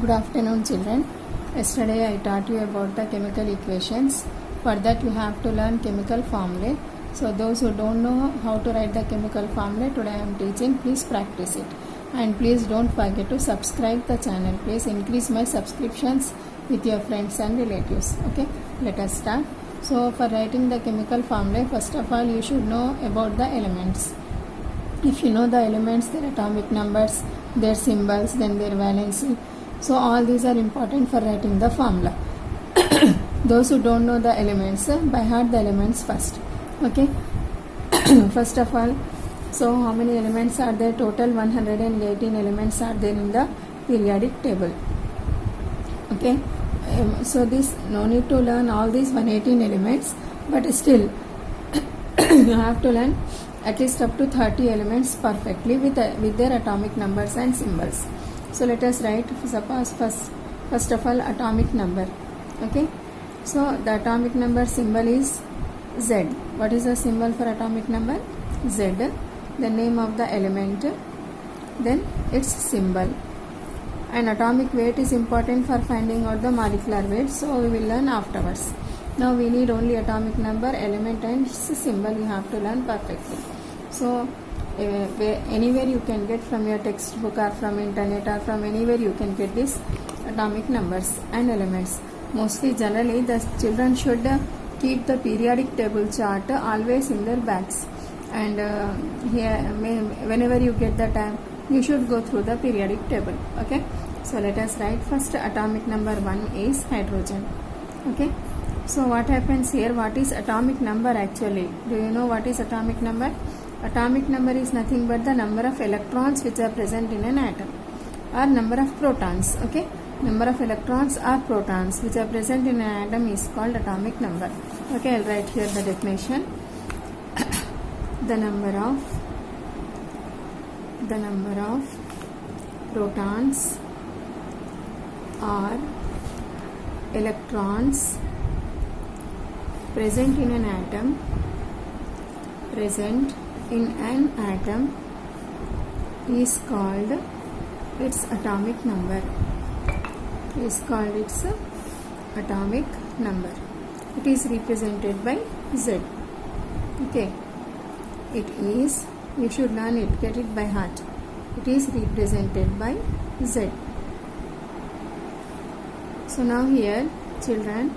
Good afternoon, children. Yesterday I taught you about the chemical equations. For that you have to learn chemical formulae. So those who don't know how to write the chemical formulae, today I am teaching. Please practice it. And please don't forget to subscribe the channel. Please increase my subscriptions with your friends and relatives. Okay, let us start. So for writing the chemical formulae, first of all you should know about the elements. If you know the elements, their atomic numbers, their symbols, then their valency. So all these are important for writing the formula. Those who don't know the elements, by heart the elements first. Okay. First of all, so how many elements are there? Total 118 elements are there in the periodic table. Okay. So this no need to learn all these 118 elements, but still you have to learn at least up to 30 elements perfectly with their atomic numbers and symbols. So let us write, suppose first of all atomic number. Okay, so the atomic number symbol is Z. What is the symbol for atomic number? Z. The name of the element, then its symbol. And atomic weight is important for finding out the molecular weight, so we will learn afterwards. Now we need only atomic number, element and symbol you have to learn perfectly. So anywhere you can get from your textbook or from internet or from anywhere you can get this atomic numbers and elements. Mostly generally the children should keep the periodic table chart always in their bags, and here whenever you get the time you should go through the periodic table. Okay, so let us write. First atomic number 1 is hydrogen. Okay, so what happens here? What is atomic number actually? Do you know what is atomic number? Atomic number is nothing but the number of electrons which are present in an atom, or number of protons. Okay, number of electrons or protons which are present in an atom is called atomic number. Okay, I'll write here the definition. The number of protons or electrons present in an atom is called its atomic number. It is represented by Z. Okay, it is, you should learn it, get it by heart. It is represented by Z. So now here children,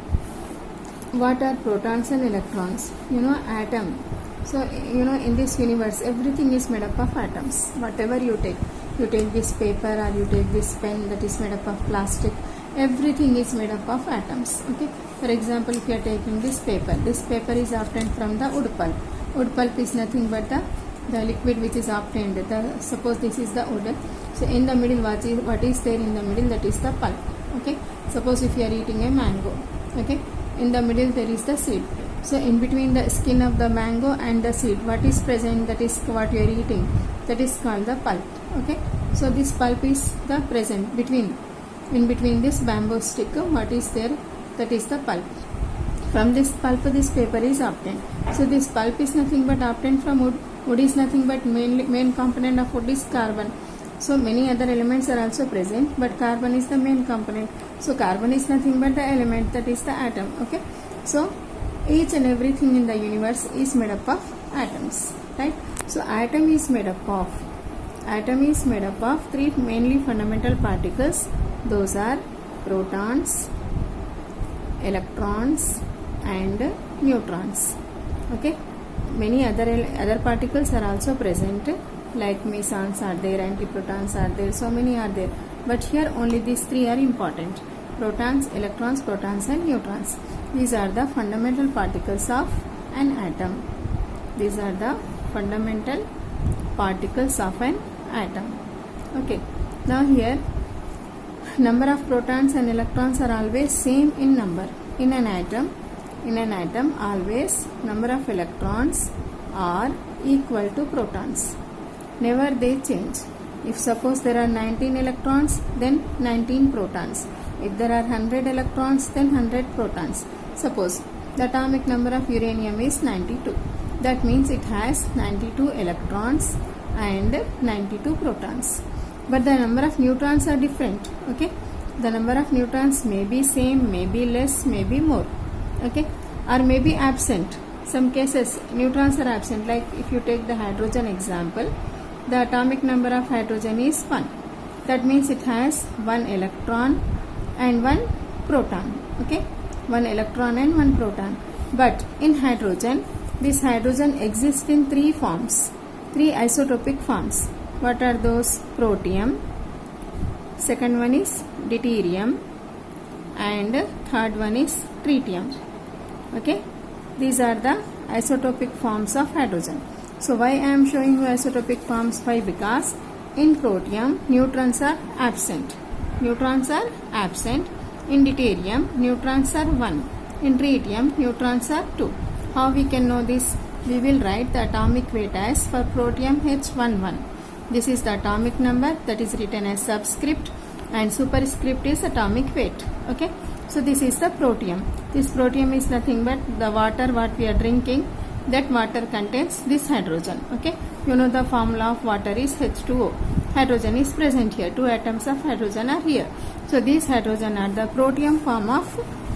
what are protons and electrons? You know, atom. So you know, in this universe everything is made up of atoms. Whatever you take this paper or you take this pen that is made up of plastic, everything is made up of atoms. Okay, for example, if you are taking this paper is obtained from the wood pulp. Wood pulp is nothing but the liquid which is obtained. Suppose this is the wood, so in the middle what is there in the middle? That is the pulp. Okay, suppose if you are eating a mango, okay, in the middle there is the seed. So in between the skin of the mango and the seed, what is present? That is what you are eating. That is called the pulp. Okay, so this pulp is the present in between this bamboo stick. What is there? That is the pulp. From this pulp this paper is obtained. So this pulp is nothing but obtained from wood. Wood is nothing but main component of wood is carbon. So many other elements are also present, but carbon is the main component. So carbon is nothing but the element, that is the atom. Okay, so each and everything in the universe is made up of atoms, right? So atom is made up of three mainly fundamental particles. Those are protons, electrons and neutrons. Okay, many other particles are also present, like mesons are there, antiprotons are there, so many are there, but here only these three are important: protons, electrons, protons and neutrons. These are the fundamental particles of an atom. These are the fundamental particles of an atom. Okay, now here number of protons and electrons are always same in number. In an atom always number of electrons are equal to protons. Never they change. If suppose there are 19 electrons, then 19 protons. If there are 100 electrons, then 100 protons. Suppose the atomic number of uranium is 92. That means it has 92 electrons and 92 protons. But the number of neutrons are different. Okay, the number of neutrons may be same, may be less, may be more, okay, or may be absent. Some cases neutrons are absent, like if you take the hydrogen example, the atomic number of hydrogen is 1. That means it has 1 electron and 1 proton, okay, 1 electron and 1 proton. But in hydrogen, this hydrogen exists in 3 forms, 3 isotopic forms. What are those? Protium, second one is deuterium, and third one is tritium, okay. These are the isotopic forms of hydrogen. So why I am showing you isotopic forms? Why? Because in protium neutrons are absent. Neutrons are absent. In deuterium neutrons are 1. In tritium neutrons are 2. How we can know this? We will write the atomic weight as for protium H11. This is the atomic number that is written as subscript, and superscript is atomic weight, okay. So this is the protium. This protium is nothing but the water what we are drinking. That water contains this hydrogen, okay. You know the formula of water is H2O. Hydrogen is present here. 2 atoms of hydrogen are here. So these hydrogen are the protium form of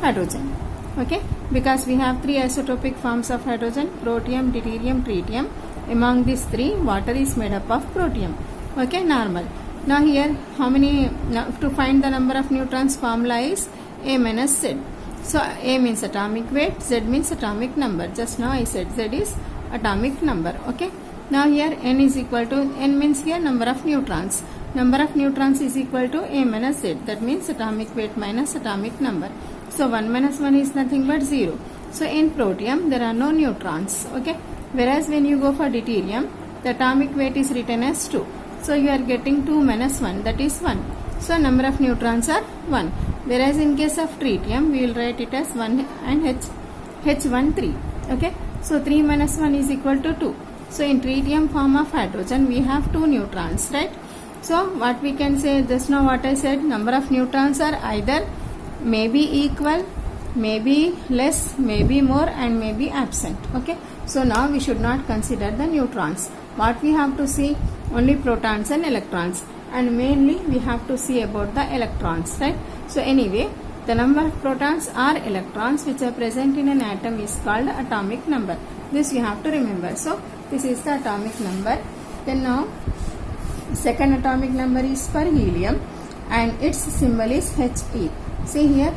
hydrogen, okay. Because we have 3 isotopic forms of hydrogen, protium, deuterium, tritium. Among these 3, water is made up of protium, okay, normal. Now here, how many, now to find the number of neutrons, formula is A minus Z. So A means atomic weight, Z means atomic number. Just now I said Z is atomic number, okay. Now here N is equal to, N means here number of neutrons. Number of neutrons is equal to A minus Z. That means atomic weight minus atomic number. So 1 minus 1 is nothing but 0. So in protium there are no neutrons, okay. Whereas when you go for deuterium, the atomic weight is written as 2. So you are getting 2 minus 1, that is 1. So number of neutrons are 1. Whereas in case of tritium, we will write it as 1 and H13, okay. So 3 minus 1 is equal to 2. So in tritium form of hydrogen, we have 2 neutrons, right. So what we can say, just now what I said, number of neutrons are either may be equal, may be less, may be more, and may be absent, okay. So now we should not consider the neutrons. What we have to see? Only protons and electrons, and mainly we have to see about the electrons, right. So anyway, the number of protons or electrons which are present in an atom is called atomic number. This you have to remember. So this is the atomic number. Then now second atomic number is for helium, and its symbol is He. See here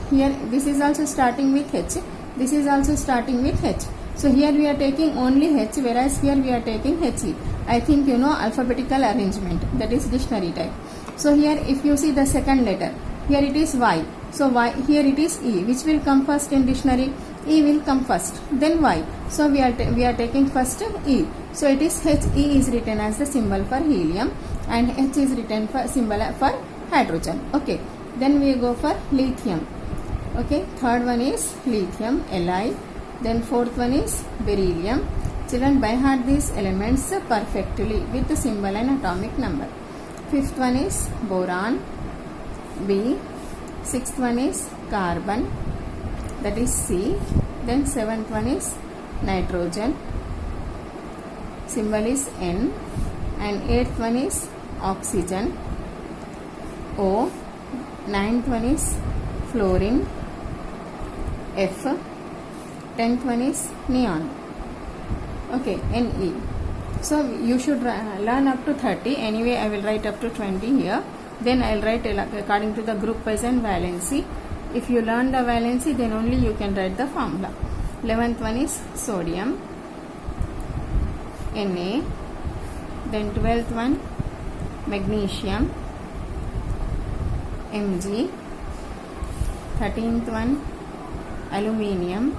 this is also starting with H, this is also starting with H. So here we are taking only H, whereas here we are taking He. I think you know alphabetical arrangement, that is dictionary type. So here if you see the second letter, here it is Y. So Y, here it is E. Which will come first in dictionary? E will come first, then Y. So we are taking first E. So it is He is written as the symbol for helium, and H is written for symbol for hydrogen, okay. Then we go for lithium, okay. Third one is lithium, Li. Then fourth one is beryllium. Children, by heart these elements perfectly with the symbol and atomic number. Fifth one is boron, B. Sixth one is carbon, that is C. Then seventh one is nitrogen, symbol is N. And eighth one is oxygen, O. Ninth one is fluorine, F. 10th one is neon, okay, Ne. So you should learn up to 30. Anyway, I will write up to 20 here. Then I will write according to the group wise and valency. If you learn the valency, then only you can write the formula. 11th one is sodium, Na. Then 12th one magnesium, Mg. 13th one aluminium,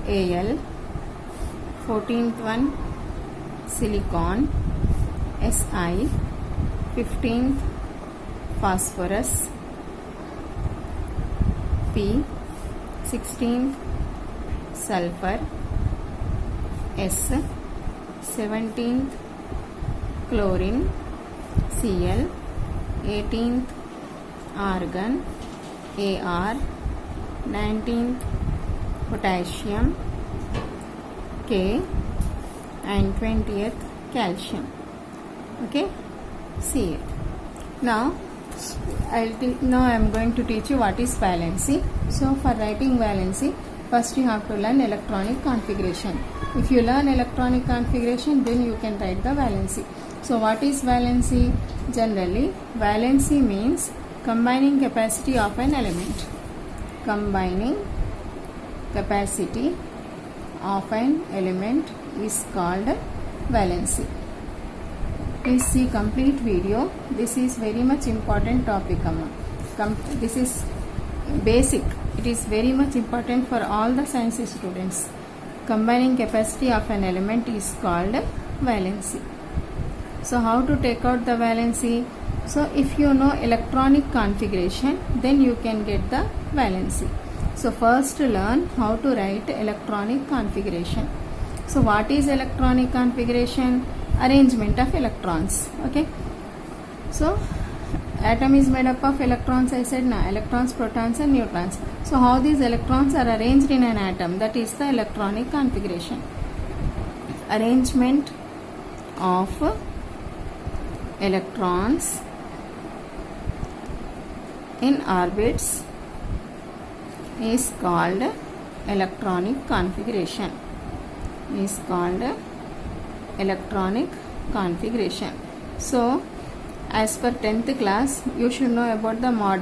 Al. 14th one silicon, Si. 15th phosphorus, P. 16th sulfur, S. 17th chlorine, Cl. 18th argon, Ar. 19th potassium, K. And 20th calcium, okay. See it. Now Now I am going to teach you what is valency. So for writing valency, first you have to learn electronic configuration. If you learn electronic configuration, then you can write the valency. So what is valency? Generally, valency means combining capacity of an element. Combining capacity of an element is called valency. Please see complete video. This is very much important topic, amma. This is basic. It is very much important for all the science students. Combining capacity of an element is called valency. So how to take out the valency? So if you know electronic configuration, then you can get the valency. So first learn how to write electronic configuration. So what is electronic configuration? Arrangement of electrons. Okay. So atom is made up of electrons, I said now, electrons, protons and neutrons. So how these electrons are arranged in an atom, that is the electronic configuration. Arrangement of electrons in orbits is called electronic configuration. Is called electronic configuration. So as per 10th class, you should know about the model